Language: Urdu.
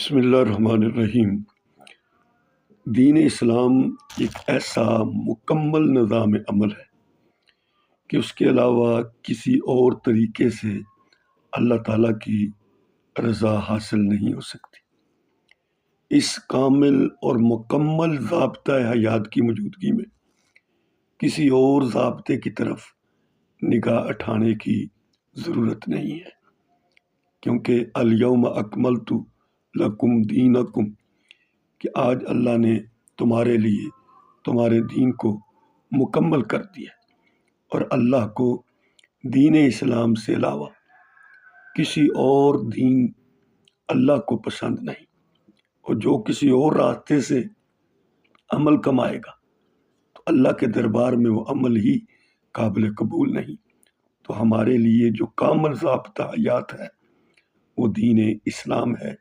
بسم اللہ الرحمن الرحیم۔ دین اسلام ایک ایسا مکمل نظام عمل ہے کہ اس کے علاوہ کسی اور طریقے سے اللہ تعالیٰ کی رضا حاصل نہیں ہو سکتی۔ اس کامل اور مکمل ضابطۂ حیات کی موجودگی میں کسی اور ضابطے کی طرف نگاہ اٹھانے کی ضرورت نہیں ہے، کیونکہ الیوم اکملت لکم دینکم کہ آج اللہ نے تمہارے لیے تمہارے دین کو مکمل کر دیا، اور اللہ کو دین اسلام سے علاوہ کسی اور دین اللہ کو پسند نہیں، اور جو کسی اور راستے سے عمل کمائے گا تو اللہ کے دربار میں وہ عمل ہی قابل قبول نہیں۔ تو ہمارے لیے جو کامل ضابطہ حیات ہے وہ دین اسلام ہے،